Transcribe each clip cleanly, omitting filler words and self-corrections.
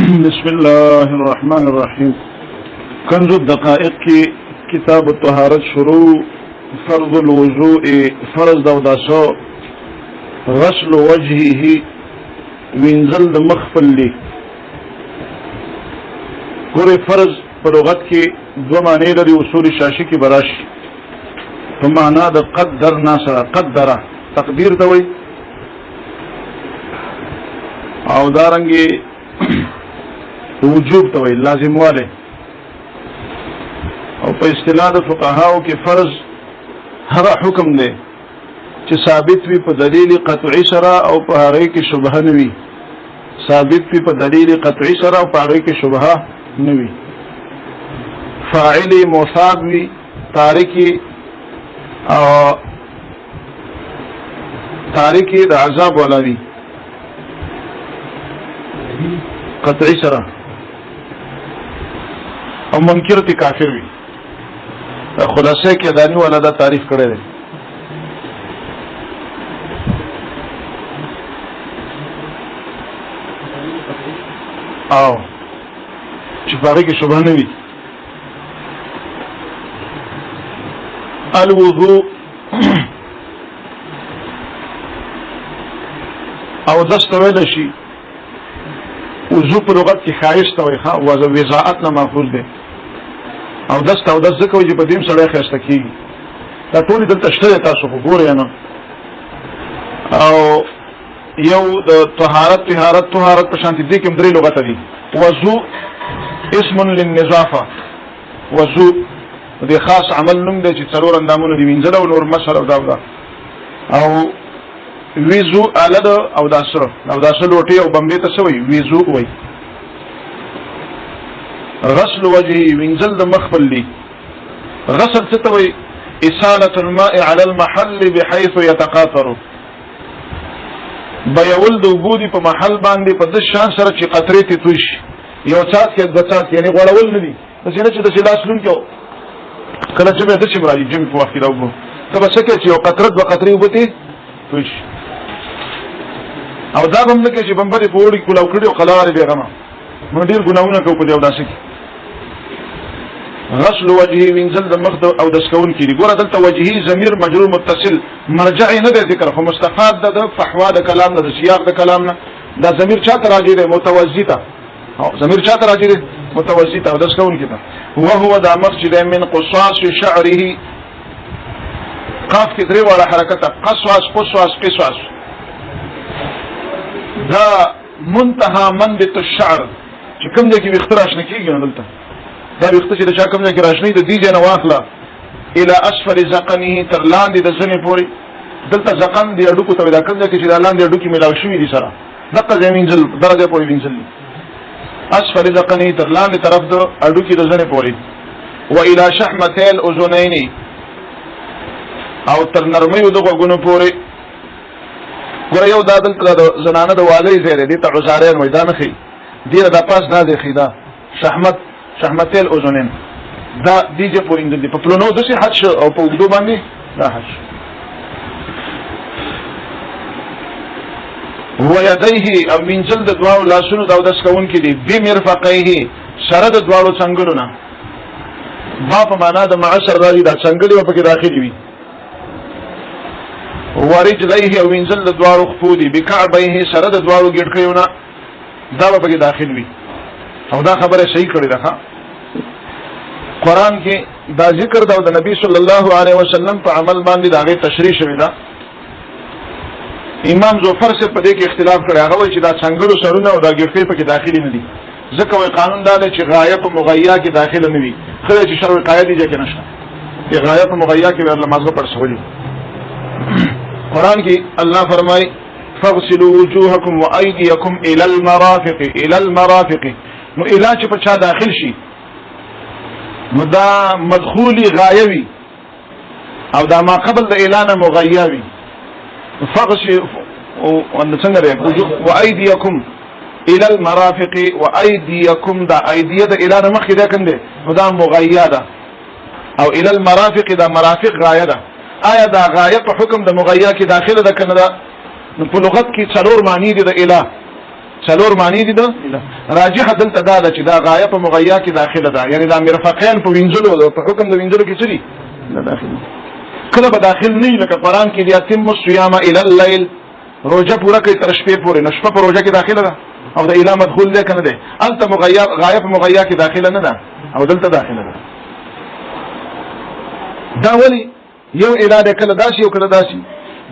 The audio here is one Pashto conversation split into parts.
بسم الله الرحمن الرحيم. كنز الدقائق کی کتاب الطهارت شروع. فرض الوضوء فرض دوداسو غسل وجهه وینزل د مخفل لی. ګوره فرض په لغت کې دوه معنی لري، اصول شاشي کې براشي په معنا د قدر ناسره قدره تقدیر ته وایي، او دارنګي وجوب ته وایي لازم واله. او په اصطلاح د فقهاو کې فرض هغه حکم دی چې ثابت وي په دلیل قطعي سره او په هغه کې شبهه نه وي. ثابت وي په دلیل قطعي سره او په هغه کې شبهه نه وي. فاعل مصاب وي، تارکی او تارکی د عذاب ولا وي قطعي سره، او منکر تی کافر وي. خلاصه کې دانی ولا دا تعریف کړی دی. او چې باغی کې شبهه نه وي. الوضوء او دست ویل شي. وضو په لغت کې خایسته وي، ها وضاعت نه ماخوذ دی. او دست او دست ځکه چې په دې سره خایسته کیږي. دا ټول دلته شته، تاسو خو ګورئ نه. او یو د طهارت په شانتي دي کوم درې لغت دي. وضو اسم للنظافه، وضو دې خاص عمل نوم دی چې څلور اندامونه دي، وینځل او نور مسر او دا او ویزو الد او داسره او داسره لوټي او بمبې ته سوي ویزو وای. غسل وجهه وینځل د مخفل لی. غسل څه ته وای؟ اساله الماء على المحل بحيث يتقاطر. بيول د وګودي په محل باندې په د شان سره چې قطرې ته توش یو څاڅ کې د څاڅ یعنی غوړول نه دي. ځکه چې د سلاس لون کې کله چې به د چې مرادي جمع په وخت راوګو ته به څه کې چې یو قطره د قطرې وبته توش. او دا هم نه کې چې بمبري په وړي کولاو کړي او قلاره به غما مونږ ډیر ګناونه کوو په دې وداسه کې. غسل وجهه وینځل د مخ او د سکون کې. ګوره دلته وجهي ضمیر مجرور متصل مرجع نه دی ذکر، خو مستفاد د فحوا د کلام نه، د سیاق د کلام نه. دا ضمیر چاته راځي؟ دی متوجی ته. او ضمیر چاته راځي؟ دی متوجی ته او د سکون کې ته. وهو دا مخ چې من قصاص شعره، قاف کې درې واړه حرکت، قصاص قصاص قصاص. دا منتهى منبت الشعر چې کوم ځای کې وختراش نه کیږي نو دلته دا وخت چې د چا کوم ځای کې راشنی د دې جن واخله الى اسفل زقنه تر لاندې د زنې پوري. دلته زقن دی اډوکو ته دا کوم ځای کې چې د لاندې اډوکی ملاو شوی دي سره دغه زمين ځل درجه پوري وینځل. اسفل زقنه تر لاندې طرف د اډوکی د زنې پوري. و الى شحمتي الاذنين او تر نرمي د غوګونو پوري. ګوره یو دا دلته د زنانه د والي زیره دي ته عزارین وای، دا نه خي دی دا پاس نه دی خي. دا شحمتي الاذنين دا دیجه پورینځل دي په پلونو د سي حج او په وګدو باندې دا حج. ويديه او وینځل د دواړو لاسونو دا د سکون کې دي. بمرفقيه سره د دواړو څنګلو نه. ما په معنا د معشر راځي دا څنګلې په کې داخلي وي. ورجليه او وینځل د دواړو خپودي. بکعبيه سره د دواړو ګډکیونه دا په کې داخل وي. او دا خبره صحیح کړی ده. قرآن کې دا ذکر دا د نبی صلی الله علیه وسلم په عمل باندې دا غي تشریح شوی ده. امام ظفر سے په دې کې اختلاف کړی، هغه وایي چې دا څنګهلو سرونه او دا ګډکې په کې داخلي نه دي. ځکه وایي قانون دا دی چې غایه په مغیا کې داخله نه وي. خو چې شرع قاعده دي چې نشته چې غایه په مغیا کې ورله مازغه پر سوالي. قرآن کې الله فرمای فاغسلوا وجوهكم وايديكم الى المرافق. الى المرافق نو الى چې په چا داخل شي نو دا مدخولي غایوي او دا ما قبل د اعلان مغیاوي. فاغسلوا څنګه دی وايديكم الى المرافق. وايديكم دا ايديه د اعلان مخې دا کوم دی نو دا مغیا ده. او الى المرافق دا مرافق غایه ده. آیا دا غایه په حکم د مغیا کې داخله ده کنه ده؟ نو په لغت کې څلور معنی دي د اله. څلور معنی دي دا راجح دلته دا چې دا غایه په مغیا کې داخله ده یعنی دا مرفقین په وینځلو په حکم د وینځلو کې څه دي نه داخله کله به داخل نه لکه قران کې دی اتم الصيام الى الليل روزه پورا کوي تر شپې پورې نو شپه په روزه کې داخله ده او د اله مدخول ده کنه ده انت مغیا غایه په مغیا کې داخله نه ده او دلته داخله ده دا ولی یو اله ده کله داسي او کله داسي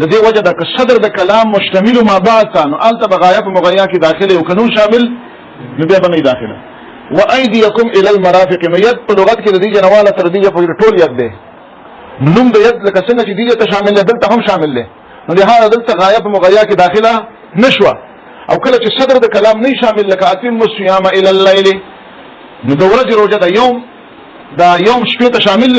د دې وجه ده که صدر د کلام مشتمل ما بعد ثانو انت بغایه په مغیا کې داخله او کنو شامل نو بیا به داخله وايديكم الى المرافق نو ید په لغت کې د دې جنواله تر دې په ټول ید ده نوم د ید لکه څنګه چې دې ته شامل ده دلته هم شامل ده نو لهدا دلته غایه په مغیا کې داخله نشوه او کله چې صدر د کلام نه شامل لکه اتم الصيام الى الليل نو د ورځې روزه د یوم شپې ته شامل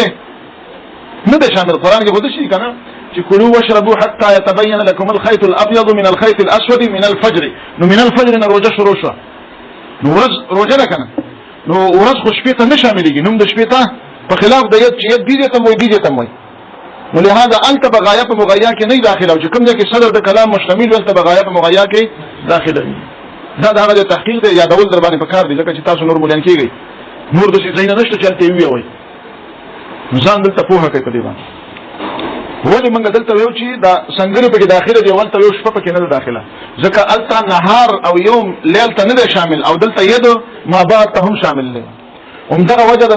نه ده شامل قران کې بده شي کنه چې کلوا واشربوا حتى يتبين لكم الخيط الابيض من الخيط الاسود من الفجر نو من الفجر نه روزه شروع شو نو ورځ روزه ده کنه نو ورځ خو شپې ته نه شاملېږي نو د شپې ته په خلاف د ید چې ید دې ته موي دې ته موي نو لهدا انت بغایه په مغیا کې نه داخله او چې کوم ځکه صدر د کلام مشتمل ولته بغایه په مغیا کې داخله دا د تحقیق دی یادول در باندې پکار دی ځکه چې تاسو نور مولان کیږئ نور د څه ځای نه نشته چلته وي ځان دلته پوهه کوي په دې باندې ولی موږ دلته یو چې دا څنګه په داخله دی ولته یو شپه پکې نه داخله ځکه الته نهار او یوم لیل ته نه شامل او دلته ید ما بعد ته هم شامل دی همدغه وجه د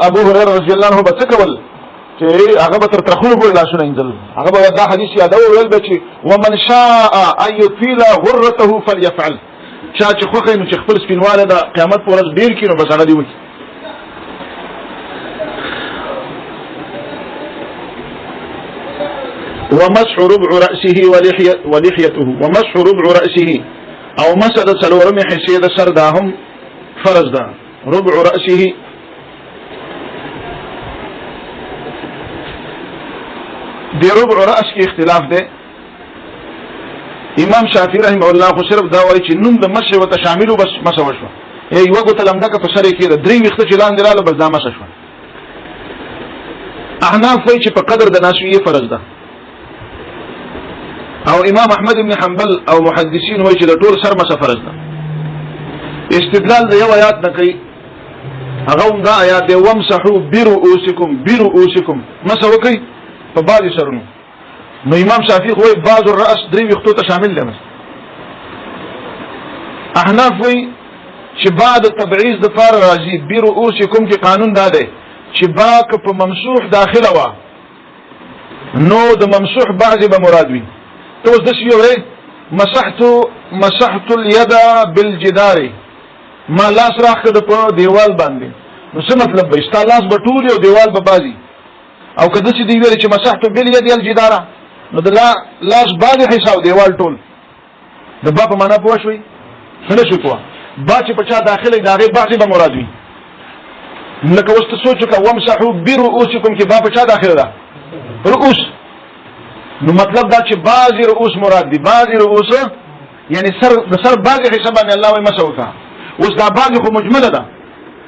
ابو هريره رضی الله عنه بڅکول چې هغه به تر ترخلو پورې لاسونه انځل هغه به دا حدیث یادو ویل به چې ومن شاء ان يطيل غرته فليفعل چا چې خوښ نو چې خپل سپینواله د قیامت پر ورځ ډیر کینو بس هغه دی وي ومسح ربع رأسه ولحيته ومسح ربع رأسه او مسد سلورم حسید سر داهم فرض ده ربع رأسه دی ربع رأس کی اختلاف ده امام شافعی رحمه الله خو صرف دا وایي چې نوم د مسح و تشاملو بس مسح وشو یو غو تلمدا که په سره کې درې وخت چې لاندې رااله بس دا مسح شو احناف وایي چې په قدر د ناسویه فرض ده او امام احمد بن حنبل او محدثین وایي چې د ټول سر مسح فرض ده استدلال د یو آیات نه کوي هغه دا آیات دی وامسحوا برؤوسکم مسح وکي په بعض سرونو نو امام شافعی وایي بعض الراس درې وختو ته شامل دی احناف وایي چې بعد تبعیض د فار راځي برؤوسکم کې قانون دا دی چې باک په ممسوح داخله وا نو د ممسوح بعضی به مراد وي ته اوس د شی وره مسحت اليد بالجدار ما لاس راخد په دیوال باندې نو څه مطلب به استا لاس بټول او دیوال به بازي او کله چې دی ویل چې مسحت باليد الجدار نو د لاس باندې حساب دیوال ټول د با په معنا پوه شوي څه شو کوه با چې په چا داخله داغه بعضی به مراد وي لکه وست سوچو کا وامسحوا برؤوسکم کې با په چا داخله ده رؤوس نو مطلب دا چې بعضی رؤوس مراد دي بعضی رؤوس یعنی سر بعضی حساب باندې الله وي مسوکا اوس دا بعضی خو مجمله ده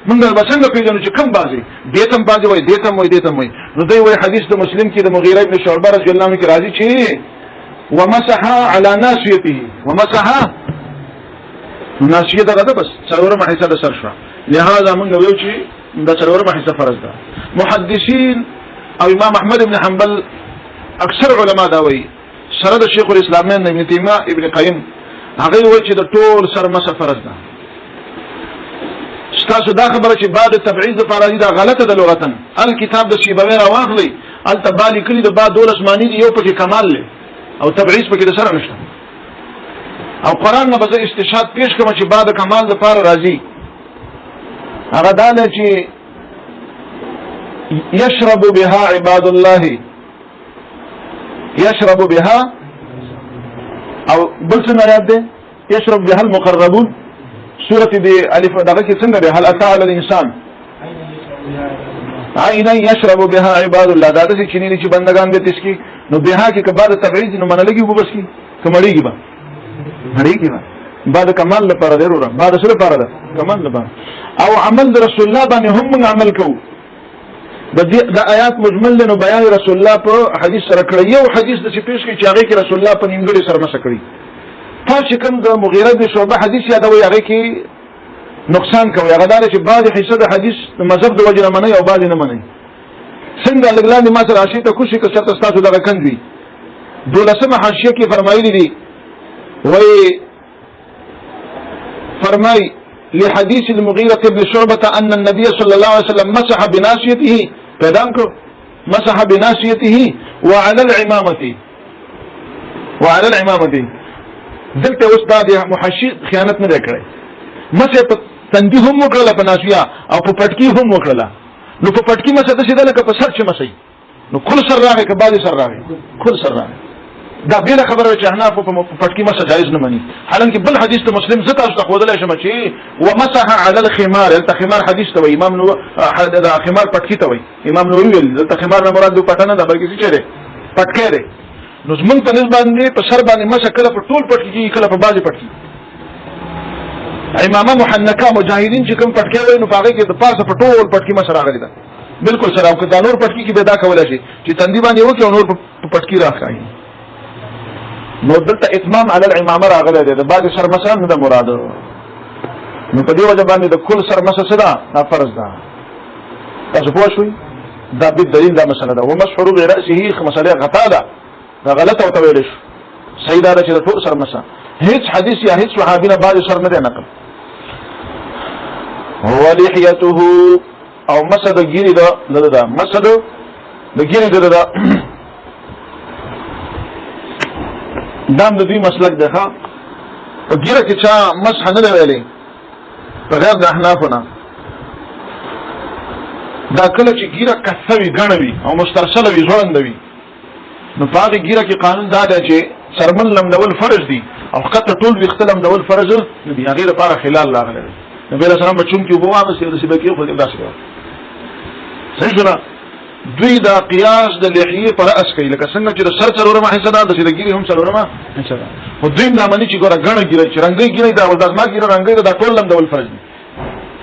موږ به څنګه پیژنو چې کوم بعضی دیتم بعضی وای دیتم وای نو دوی وای حدیث د مسلم کې د مغیره ابن شعبه رضی الله عنه کې راځي چې ومسح على ناسیته ومسح ناسیه دغه بس څلورمه حصہ د سر شو لہذا موږ ویو چې دا څلورمه حصہ فرض ده محدثین او امام احمد بن حنبل اکثر علما دا وایي سره د شیخ الاسلام ابن تیمیه ابن قیم هغه وایي چې د ټول سر مسح فرض ده تاسو دا خبره چې بعد تبعیض لپاره دا غلطه ده لغتن الکتاب د شیبوی راواخلی التبالی کلی د بعد دول اسمانی دی یو پکې کمال له او تبعیض پکې د سره نشته او قران نه به استشهاد پیش کوم چې بعد کمال لپاره راځي هغه دا نه چې يشرب بها عباد الله يشرب بها او بل څه مراد ده يشرب بها المقربون سورة دي الف دغه کې څنګه ده هل اتى على الانسان عینا يشرب بها عباد الله دا د چینی چې بندگان به تسکی نو بها کې کبار تبعیض نو منلګي وو بس کی کمړیږي با هړیږي با بعد کمال لپاره ضرور بعد سره لپاره ده کمال لپاره او عمل رسول الله باندې هم عمل کوو د آیات مجمل له بیان رسول الله په حدیث سره کړی یو حدیث د پیش کې چې هغه کې رسول الله په نیمګړي سره مسکړي تاسو کوم د مغیره بن شعبه حدیث یادوي هغه کې نقصان کوي هغه دا چې بعض حصہ د حدیث د مذهب د وجه نه مني او بعض نه مني څنګه لګلاندې ما سره راشي ته کوشش که څه تاسو دغه کندوي دولسمه حاشیه کې فرمایلی دي وای فرمای لحديث المغيرة بن شعبة أن النبي صلى الله عليه وسلم مسح بناصيته پیدانکو مسح بناصيته وعلى العمامة دلته استاد محشي خیانت نه کړی مسح په تندي هم وکړه په ناسيه او په پټکی هم وکړه نو په پټکی مسح د سیده لکه په سر چې مسح نو کل سر راغی که بعضی سر راغی کل سر راغی دا بیره خبره چې احناف په پټکی مسح جایز نه مني حالانکه بل حدیث ته مسلم زته تاسو خودلای شم چې ومسح على الخمار الخمار حدیث ته امام نو دا خمار پټکی ته وي امام نووي ویل د خمار نه مراد پټنه دا بلکې څه ده پټکی ده نو زمون په نسبت باندې په سر باندې مسح کله په ټول پټکی کله په بعضی پټکی امامه محنکه مجاهدین چې کوم پټکی وي نو هغه کې د پاسه په ټول پټکی مسح راغلی ده بالکل سره او که دا نور پټکی کې پیدا کولای شي چې تندي باندې وکړي او نور په پټکی راخایي نو دلته اتمام علی العمامه راغلی دی د بعد سر مسح نه د مراد نو په دې وجه باندې د کل سر مسح صدا فرض ده تاسو پوه شئ دا به دلیل دا مسله ده ومسح راسه مسله غطا ده دا غلطه او تویل شو صحیح ده چې د ټول سر مسح هیڅ حدیث یا هیڅ صحابي نه بعد سر نه دی نقل ولحيته او مسح د ګیری ده مسح د ګیری ده دام د دوی مسلک ده ها او ګیره کې چا مسح نه ویلې بغیر د احنافنا دا کله چې ګیره کثوي غنوي او مسترسله وي ځوړندوي نو پاغي ګیره کې قانون دا دی چې سرمن لم دول فرض دي او قطع ټول وختلم دول فرض دي هغه لپاره خلال لاغله نبی رسول الله بچون کې وبو هغه څه به کې خو داسې صحیح ده دوی دا قیاس د لحیه پر اس کوي لکه څنګه چې سر څلورمه حصہ ده د ګیره هم څلورمه حصہ ده خو دوی نه مانی چې ګوره غنه ګیره چې رنگي ګیره دا ولداسما ګیره رنگي دا ټول لم دول فرض دي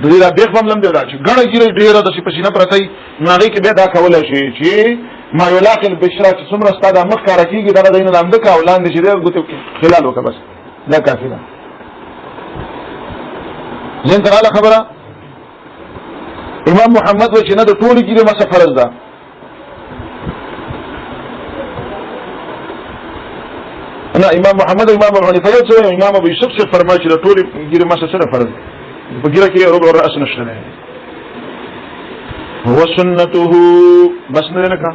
دوی دا بیخ هم لم دی دا چې غنه ګیره ډیره د پسینه پرتای ناغي کې به دا کولای شي چې ما یلاقل بشرا چې څومره ستاده مخ کار کیږي دا دینه لام د کا ولاندې چې دغه خلال وکړه بس دا کافی ده زين تراله خبره امام محمد و چې نه د ټول ګیره مسه فرض ده انا امام محمد امام ابو حنیفه یو څو امام ابو یوسف سے فرمایي چې ټول ګیره مسه سره فرض په ګیره کې ربع راس نشته هو سنته بس نه لکه